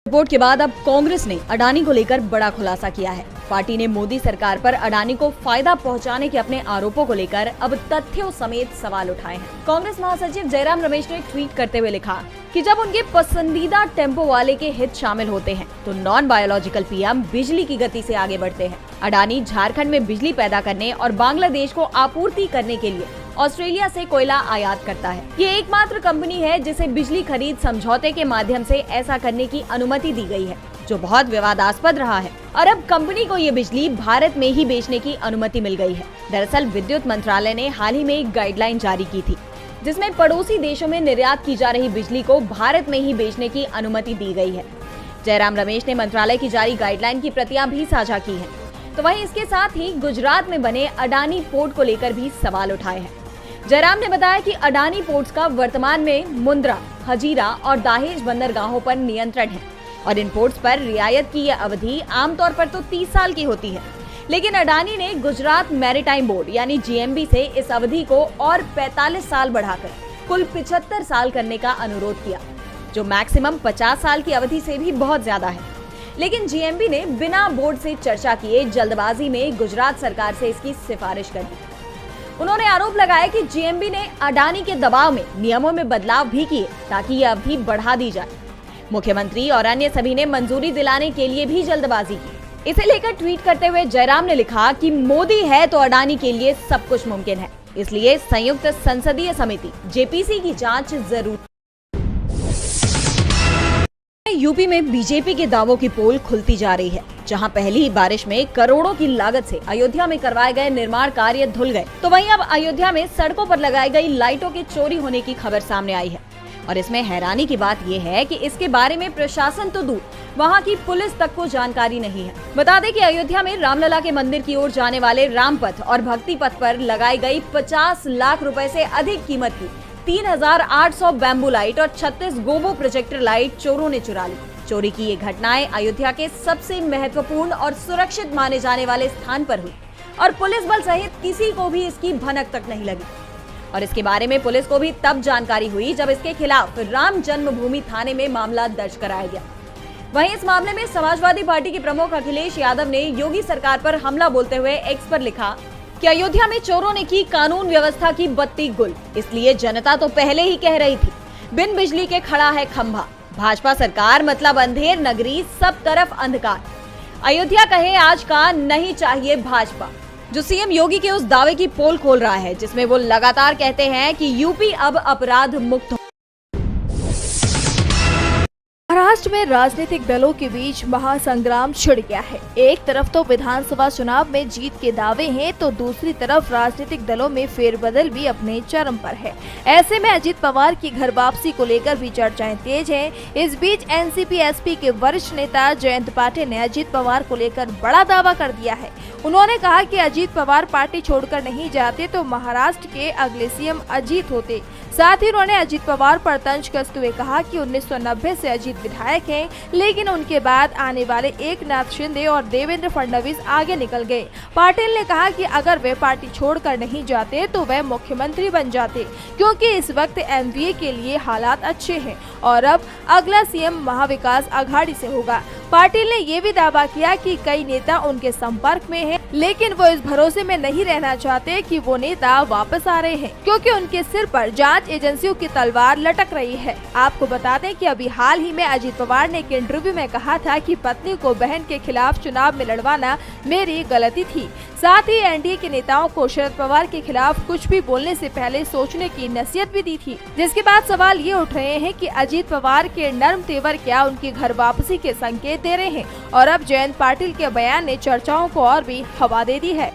Report के बाद अब कांग्रेस ने अडानी को लेकर बड़ा खुलासा किया है। पार्टी ने मोदी सरकार पर अडानी को फायदा पहुंचाने के अपने आरोपों को लेकर अब तथ्यों समेत सवाल उठाए हैं। कांग्रेस महासचिव जयराम रमेश ने ट्वीट करते हुए लिखा कि जब उनके पसंदीदा टेम्पो वाले के हित शामिल होते हैं तो नॉन बायोलॉजिकल पीएम बिजली की गति से आगे बढ़ते हैं। अडानी झारखंड में बिजली पैदा करने और बांग्लादेश को आपूर्ति करने के लिए ऑस्ट्रेलिया से कोयला आयात करता है। ये एकमात्र कंपनी है जिसे बिजली खरीद समझौते के माध्यम से ऐसा करने की अनुमति दी गई है, जो बहुत विवादास्पद रहा है। और अब कंपनी को ये बिजली भारत में ही बेचने की अनुमति मिल गई है। दरअसल विद्युत मंत्रालय ने हाल ही में एक गाइडलाइन जारी की थी, जिसमें पड़ोसी देशों में निर्यात की जा रही बिजली को भारत में ही बेचने की अनुमति दी गई है। जयराम रमेश ने मंत्रालय की जारी गाइडलाइन की प्रतियां भी साझा की हैं। तो वहीं इसके साथ ही गुजरात में बने अडानी पोर्ट को लेकर भी सवाल उठाए हैं। जयराम ने बताया कि अडानी पोर्ट्स का वर्तमान में मुंद्रा, हजीरा और दाहेज बंदरगाहों पर नियंत्रण है और इन पोर्ट्स पर रियायत की यह अवधि आमतौर पर तो 30 साल की होती है, लेकिन अडानी ने गुजरात मैरीटाइम बोर्ड यानी जीएमबी से इस अवधि को और 45 साल बढ़ाकर कुल 75 साल करने का अनुरोध किया, जो मैक्सिमम 50 साल की अवधि से भी बहुत ज्यादा है। लेकिन जीएमबी ने बिना बोर्ड से चर्चा किए जल्दबाजी में गुजरात सरकार से इसकी सिफारिश कर दी। उन्होंने आरोप लगाया कि जीएमबी ने अडानी के दबाव में नियमों में बदलाव भी किए ताकि यह अवधि बढ़ा दी जाए। मुख्यमंत्री और अन्य सभी ने मंजूरी दिलाने के लिए भी जल्दबाजी की। इसे लेकर ट्वीट करते हुए जयराम ने लिखा कि मोदी है तो अडानी के लिए सब कुछ मुमकिन है, इसलिए संयुक्त संसदीय समिति जेपीसी की जांच जरूर। यूपी में बीजेपी के दावों की पोल खुलती जा रही है। जहां पहली ही बारिश में करोड़ों की लागत से अयोध्या में करवाए गए निर्माण कार्य धुल गए, तो वहीं अब अयोध्या में सड़कों पर लगाई गई लाइटों के चोरी होने की खबर सामने आई है। और इसमें हैरानी की बात यह है कि इसके बारे में प्रशासन तो दूर, वहां की पुलिस तक को जानकारी नहीं है। बता दें कि अयोध्या में रामलला के मंदिर की ओर जाने वाले रामपथ और भक्ति पथ पर लगाई गई 50 लाख रुपए से अधिक कीमत की 3800 बैम्बू लाइट और 36 गोबो प्रोजेक्टर लाइट चोरों ने चुरा ली। चोरी की ये घटनाएं अयोध्या के सबसे महत्वपूर्ण और सुरक्षित माने जाने वाले स्थान पर हुई और पुलिस बल सहित किसी को भी इसकी भनक तक नहीं लगी। और इसके बारे में पुलिस को भी तब जानकारी हुई जब इसके खिलाफ राम जन्मभूमि थाने में मामला दर्ज कराया गया। वहीं इस मामले में समाजवादी पार्टी के प्रमुख अखिलेश यादव ने योगी सरकार पर हमला बोलते हुए एक्स पर लिखा कि अयोध्या में चोरों ने की कानून व्यवस्था की बत्ती गुल, इसलिए जनता तो पहले ही कह रही थी बिन बिजली के खड़ा है खंभा। भाजपा सरकार मतलब अंधेर नगरी, सब तरफ अंधकार। अयोध्या कहे आज का नहीं चाहिए भाजपा, जो सीएम योगी के उस दावे की पोल खोल रहा है जिसमें वो लगातार कहते हैं कि यूपी अब अपराध मुक्त हो। महाराष्ट्र में राजनीतिक दलों के बीच महासंग्राम छिड़ गया है। एक तरफ तो विधानसभा चुनाव में जीत के दावे हैं, तो दूसरी तरफ राजनीतिक दलों में फेरबदल भी अपने चरम पर है। ऐसे में अजीत पवार की घर वापसी को लेकर भी चर्चाएं तेज हैं। इस बीच एनसीपी एसपी के वरिष्ठ नेता जयंत पाटिल ने अजीत पवार को लेकर बड़ा दावा कर दिया है। उन्होंने कहा कि अजीत पवार पार्टी छोड़कर नहीं जाते तो महाराष्ट्र के अगले सीएम अजीत होते। साथ ही उन्होंने अजीत पवार पर तंज कसते हुए कहा कि 1990 से अजीत विधायक हैं, लेकिन उनके बाद आने वाले एकनाथ शिंदे और देवेंद्र फडणवीस आगे निकल गए। पाटिल ने कहा कि अगर वे पार्टी छोड़कर नहीं जाते तो वे मुख्यमंत्री बन जाते, क्योंकि इस वक्त एनडीए के लिए हालात अच्छे हैं और अब अगला सीएम महाविकास अघाड़ी से होगा। पाटिल ने ये भी दावा किया कि कई नेता उनके संपर्क में हैं, लेकिन वो इस भरोसे में नहीं रहना चाहते कि वो नेता वापस आ रहे हैं, क्योंकि उनके सिर पर जांच एजेंसियों की तलवार लटक रही है। आपको बता दें कि अभी हाल ही में अजीत पवार ने एक इंटरव्यू में कहा था कि पत्नी को बहन के खिलाफ चुनाव में लड़वाना मेरी गलती थी। साथ ही एनडीए के नेताओं को शरद पवार के खिलाफ कुछ भी बोलने से पहले सोचने की नसीहत भी दी थी। जिसके बाद सवाल ये उठ रहे हैं कि अजीत पवार के नर्म तेवर क्या उनकी घर वापसी के संकेत दे रहे हैं, और अब जयंत पाटिल के बयान ने चर्चाओं को और भी हवा दे दी है।